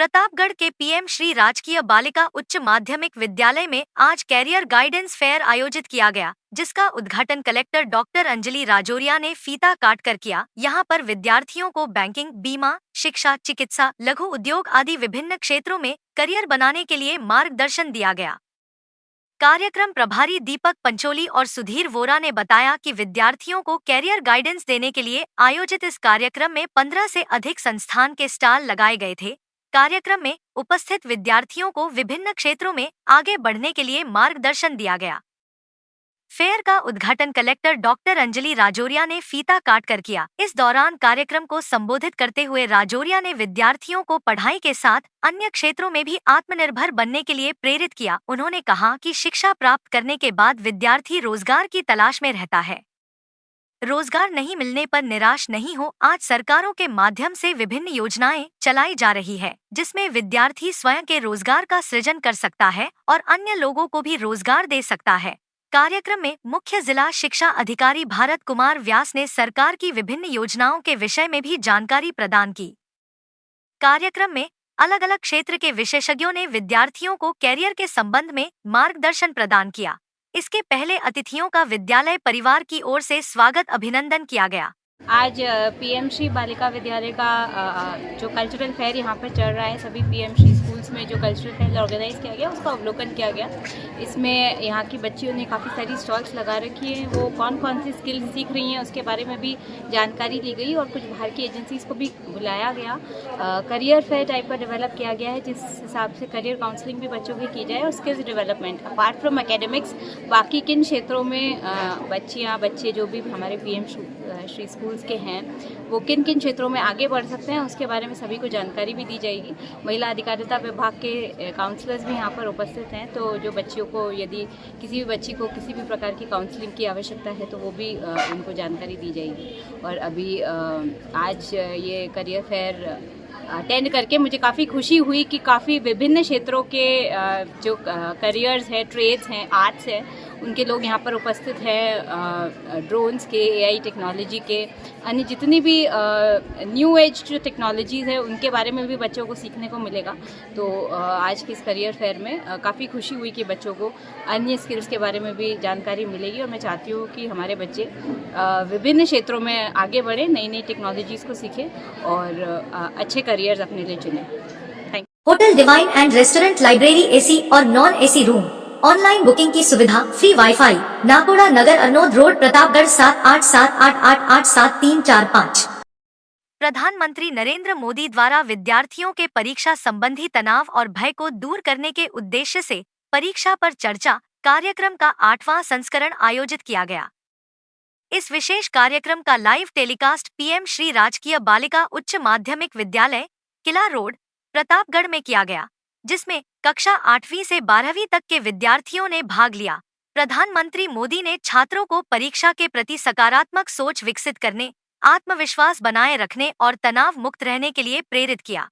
प्रतापगढ़ के पीएम श्री राजकीय बालिका उच्च माध्यमिक विद्यालय में आज कैरियर गाइडेंस फेयर आयोजित किया गया, जिसका उद्घाटन कलेक्टर डॉक्टर अंजलि राजौरिया ने फीता काटकर किया। यहां पर विद्यार्थियों को बैंकिंग, बीमा, शिक्षा, चिकित्सा, लघु उद्योग आदि विभिन्न क्षेत्रों में करियर बनाने के लिए मार्गदर्शन दिया गया। कार्यक्रम प्रभारी दीपक पंचोली और सुधीर वोरा ने बताया कि विद्यार्थियों को कैरियर गाइडेंस देने के लिए आयोजित इस कार्यक्रम में 15 से अधिक संस्थान के स्टॉल लगाए गए थे। कार्यक्रम में उपस्थित विद्यार्थियों को विभिन्न क्षेत्रों में आगे बढ़ने के लिए मार्गदर्शन दिया गया। फेयर का उद्घाटन कलेक्टर डॉक्टर अंजलि राजौरिया ने फीता काटकर किया। इस दौरान कार्यक्रम को संबोधित करते हुए राजौरिया ने विद्यार्थियों को पढ़ाई के साथ अन्य क्षेत्रों में भी आत्मनिर्भर बनने के लिए प्रेरित किया। उन्होंने कहा कि शिक्षा प्राप्त करने के बाद विद्यार्थी रोजगार की तलाश में रहता है। रोजगार नहीं मिलने पर निराश नहीं हो। आज सरकारों के माध्यम से विभिन्न योजनाएं चलाई जा रही है, जिसमें विद्यार्थी स्वयं के रोजगार का सृजन कर सकता है और अन्य लोगों को भी रोजगार दे सकता है। कार्यक्रम में मुख्य जिला शिक्षा अधिकारी भारत कुमार व्यास ने सरकार की विभिन्न योजनाओं के विषय में भी जानकारी प्रदान की। कार्यक्रम में अलग अलग क्षेत्र के विशेषज्ञों ने विद्यार्थियों को कैरियर के संबंध में मार्गदर्शन प्रदान किया। इसके पहले अतिथियों का विद्यालय परिवार की ओर से स्वागत अभिनंदन किया गया। आज पीएम श्री बालिका विद्यालय का जो कल्चरल फेयर यहाँ पर चल रहा है, सभी पीएम श्री स्कूल्स में जो कल्चरल फेयर ऑर्गेनाइज किया गया उसका अवलोकन किया गया। इसमें यहाँ की बच्चियों ने काफ़ी सारी स्टॉल्स लगा रखी हैं। वो कौन कौन सी स्किल्स सीख रही हैं उसके बारे में भी जानकारी ली गई और कुछ बाहर की एजेंसीज़ को भी बुलाया गया। करियर फेयर टाइप का डेवलप किया गया है, जिस हिसाब से करियर काउंसलिंग भी बच्चों की जाए और skills development apart from academics बाकी किन क्षेत्रों में बच्चे जो भी हमारे पीएम श्री स्कूल्स के हैं वो किन किन क्षेत्रों में आगे बढ़ सकते हैं उसके बारे में सभी को जानकारी भी दी जाएगी। महिला अधिकारिता विभाग के काउंसलर्स भी यहाँ पर उपस्थित हैं, तो जो बच्चियों को यदि किसी भी बच्ची को किसी भी प्रकार की काउंसलिंग की आवश्यकता है तो वो भी उनको जानकारी दी जाएगी। और अभी आज ये करियर फेयर अटेंड करके मुझे काफ़ी खुशी हुई कि काफ़ी विभिन्न क्षेत्रों के जो करियर्स हैं, ट्रेड्स हैं, आर्ट्स हैं, उनके लोग यहाँ पर उपस्थित हैं। ड्रोन्स के, एआई टेक्नोलॉजी के, अन्य जितनी भी न्यू एज जो टेक्नोलॉजीज़ है उनके बारे में भी बच्चों को सीखने को मिलेगा। तो आज के इस करियर फेयर में काफ़ी खुशी हुई कि बच्चों को अन्य स्किल्स के बारे में भी जानकारी मिलेगी और मैं चाहती हूँ कि हमारे बच्चे विभिन्न क्षेत्रों में आगे बढ़ें, नई नई टेक्नोलॉजीज़ को सीखें और अच्छे करियर्स अपने लिए चुनें। Hotel Divine and restaurant, library, AC और non AC room, online booking की सुविधा, free WiFi, Nakoda Nagar, Arnod road, Pratapgarh 7878887345। प्रधानमंत्री नरेंद्र मोदी द्वारा विद्यार्थियों के परीक्षा संबंधी तनाव और भय को दूर करने के उद्देश्य से परीक्षा पर चर्चा कार्यक्रम का 8वां संस्करण आयोजित किया गया। इस विशेष कार्यक्रम का लाइव टेलीकास्ट पीएम श्री राजकीय बालिका उच्च माध्यमिक विद्यालय, किला रोड, प्रतापगढ़ में किया गया, जिसमें कक्षा 8वीं से 12वीं तक के विद्यार्थियों ने भाग लिया। प्रधानमंत्री मोदी ने छात्रों को परीक्षा के प्रति सकारात्मक सोच विकसित करने, आत्मविश्वास बनाए रखने और तनाव मुक्त रहने के लिए प्रेरित किया।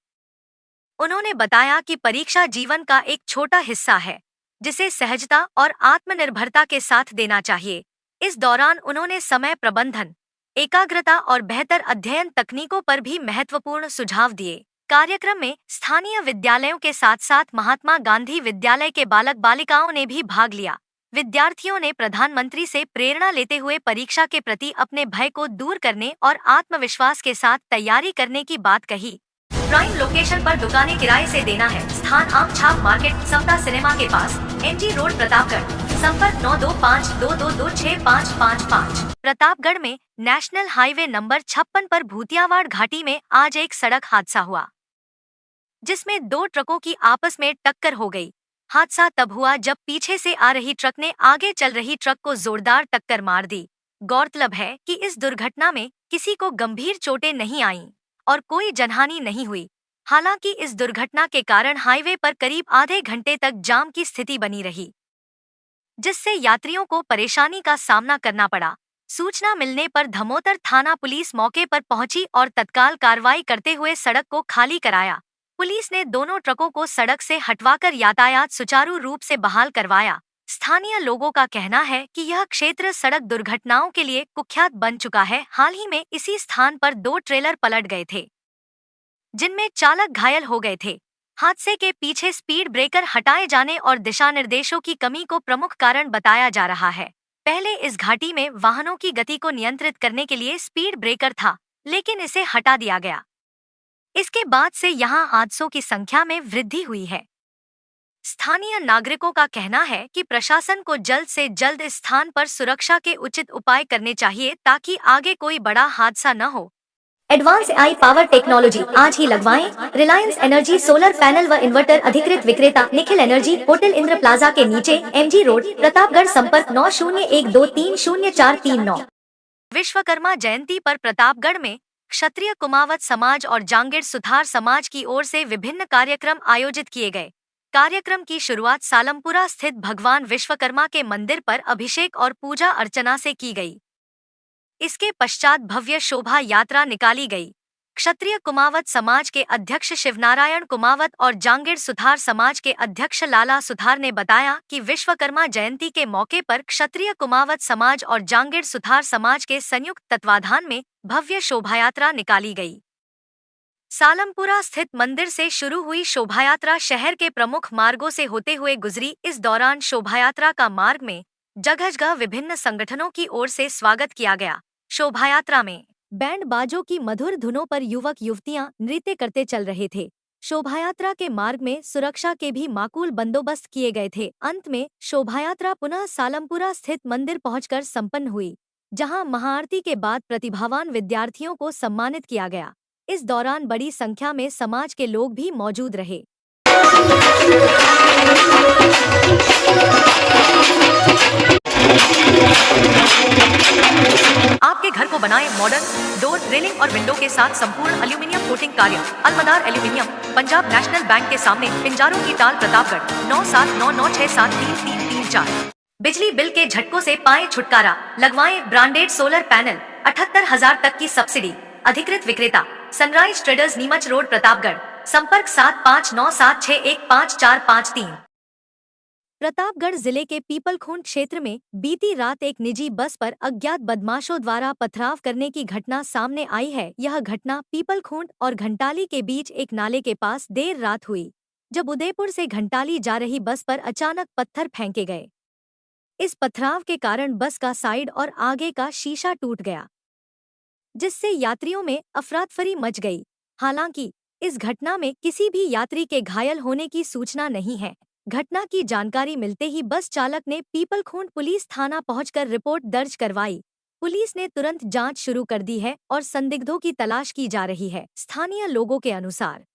उन्होंने बताया कि परीक्षा जीवन का एक छोटा हिस्सा है, जिसे सहजता और आत्मनिर्भरता के साथ देना चाहिए। इस दौरान उन्होंने समय प्रबंधन, एकाग्रता और बेहतर अध्ययन तकनीकों पर भी महत्वपूर्ण सुझाव दिए। कार्यक्रम में स्थानीय विद्यालयों के साथ साथ महात्मा गांधी विद्यालय के बालक बालिकाओं ने भी भाग लिया। विद्यार्थियों ने प्रधानमंत्री से प्रेरणा लेते हुए परीक्षा के प्रति अपने भय को दूर करने और आत्मविश्वास के साथ तैयारी करने की बात कही। प्राइम लोकेशन पर दुकानें किराए से देना है। स्थान आम छाप मार्केट, समता सिनेमा के पास, एमजी रोड, प्रतापगढ़। संपर्क 9252226555। प्रतापगढ़ में नेशनल हाईवे नंबर 56 पर भूतियावाड़ घाटी में आज एक सड़क हादसा हुआ, जिसमें 2 ट्रकों की आपस में टक्कर हो गई। हादसा तब हुआ जब पीछे से आ रही ट्रक ने आगे चल रही ट्रक को जोरदार टक्कर मार दी। गौरतलब है कि इस दुर्घटना में किसी को गंभीर चोटें नहीं आईं और कोई जनहानि नहीं हुई। हालांकि इस दुर्घटना के कारण हाईवे पर करीब आधे घंटे तक जाम की स्थिति बनी रही, जिससे यात्रियों को परेशानी का सामना करना पड़ा। सूचना मिलने पर धमोतर थाना पुलिस मौके पर पहुंची और तत्काल कार्रवाई करते हुए सड़क को खाली कराया। पुलिस ने दोनों ट्रकों को सड़क से हटवाकर यातायात सुचारू रूप से बहाल करवाया। स्थानीय लोगों का कहना है कि यह क्षेत्र सड़क दुर्घटनाओं के लिए कुख्यात बन चुका है। हाल ही में इसी स्थान पर 2 ट्रेलर पलट गए थे, जिनमें चालक घायल हो गए थे। हादसे के पीछे स्पीड ब्रेकर हटाए जाने और दिशा निर्देशों की कमी को प्रमुख कारण बताया जा रहा है। पहले इस घाटी में वाहनों की गति को नियंत्रित करने के लिए स्पीड ब्रेकर था, लेकिन इसे हटा दिया गया। इसके बाद से यहां हादसों की संख्या में वृद्धि हुई है। स्थानीय नागरिकों का कहना है कि प्रशासन को जल्द से जल्द इस स्थान पर सुरक्षा के उचित उपाय करने चाहिए ताकि आगे कोई बड़ा हादसा न हो। एडवांस AI पावर टेक्नोलॉजी आज ही लगवाएं। रिलायंस एनर्जी सोलर पैनल व इन्वर्टर अधिकृत विक्रेता Nikhil energy, hotel Indra plaza के नीचे, MG रोड, प्रतापगढ़। संपर्क 9012300439। विश्वकर्मा जयंती पर प्रतापगढ़ में क्षत्रिय कुमावत समाज और जांगीर सुथार समाज की ओर से विभिन्न कार्यक्रम आयोजित किए गए। कार्यक्रम की शुरुआत सालमपुरा स्थित भगवान विश्वकर्मा के मंदिर पर अभिषेक और पूजा अर्चना से की गई। इसके पश्चात भव्य शोभा यात्रा निकाली गई। क्षत्रिय कुमावत समाज के अध्यक्ष शिवनारायण कुमावत और जांगीर सुथार समाज के अध्यक्ष लाला सुथार ने बताया कि विश्वकर्मा जयंती के मौके पर क्षत्रिय कुमावत समाज और जांगीर सुथार समाज के संयुक्त तत्वाधान में भव्य शोभायात्रा निकाली गई। सालमपुरा स्थित मंदिर से शुरू हुई शोभायात्रा शहर के प्रमुख मार्गों से होते हुए गुजरी। इस दौरान शोभायात्रा का मार्ग में जगह जगह विभिन्न संगठनों की ओर से स्वागत किया गया। शोभायात्रा में बैंड बाजों की मधुर धुनों पर युवक युवतियां नृत्य करते चल रहे थे। शोभायात्रा के मार्ग में सुरक्षा के भी माकूल बंदोबस्त किए गए थे। अंत में शोभायात्रा पुनः सालमपुरा स्थित मंदिर पहुंचकर संपन्न हुई, जहां महाआरती के बाद प्रतिभावान विद्यार्थियों को सम्मानित किया गया। इस दौरान बड़ी संख्या में समाज के लोग भी मौजूद रहे। आपके घर को बनाए मॉडर्न डोर, रेलिंग और विंडो के साथ संपूर्ण एल्यूमिनियम कोटिंग कार्य। अलमदार एल्यूमिनियम, पंजाब नेशनल बैंक के सामने, पिंजारों की टाल, प्रतापगढ़। 9799673334। बिजली बिल के झटकों से पाएं छुटकारा, लगवाएं ब्रांडेड सोलर पैनल। 78,000 तक की सब्सिडी। अधिकृत विक्रेता sunrise traders, Neemuch road, Pratapgarh. संपर्क 7597615453। प्रतापगढ़ जिले के पीपलखूंट क्षेत्र में बीती रात एक निजी बस पर अज्ञात बदमाशों द्वारा पथराव करने की घटना सामने आई है। यह घटना पीपलखूंट और घंटाली के बीच एक नाले के पास देर रात हुई, जब उदयपुर से घंटाली जा रही बस पर अचानक पत्थर फेंके गए। इस पथराव के कारण बस का साइड और आगे का शीशा टूट गया, जिससे यात्रियों में अफरातफरी मच गई। हालांकि इस घटना में किसी भी यात्री के घायल होने की सूचना नहीं है। घटना की जानकारी मिलते ही बस चालक ने पीपलखूंट पुलिस थाना पहुंचकर रिपोर्ट दर्ज करवाई। पुलिस ने तुरंत जांच शुरू कर दी है और संदिग्धों की तलाश की जा रही है। स्थानीय लोगों के अनुसार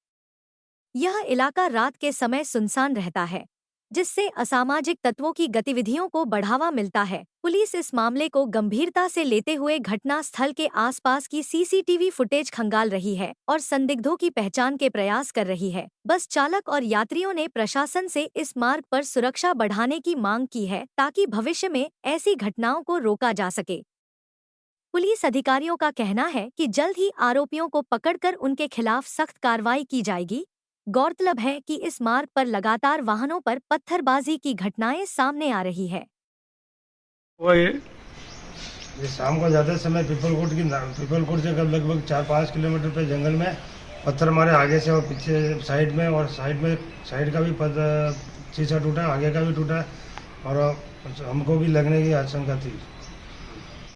यह इलाका रात के समय सुनसान रहता है, जिससे असामाजिक तत्वों की गतिविधियों को बढ़ावा मिलता है। पुलिस इस मामले को गंभीरता से लेते हुए घटना स्थल के आसपास की CCTV फुटेज खंगाल रही है और संदिग्धों की पहचान के प्रयास कर रही है। बस चालक और यात्रियों ने प्रशासन से इस मार्ग पर सुरक्षा बढ़ाने की मांग की है, ताकि भविष्य में ऐसी घटनाओं को रोका जा सके। पुलिस अधिकारियों का कहना है कि जल्द ही आरोपियों को पकड़कर उनके खिलाफ सख्त कार्रवाई की जाएगी। गौरतलब है कि इस मार्ग पर लगातार वाहनों पर पत्थरबाजी की घटनाएं सामने आ रही है। ये शाम को ज़्यादा समय पीपलकोट से लगभग 4-5 किलोमीटर पे जंगल में पत्थर मारे, आगे से और पीछे साइड में, और साइड का भी शीशा टूटा, आगे का भी टूटा, और हमको भी लगने की आशंका थी।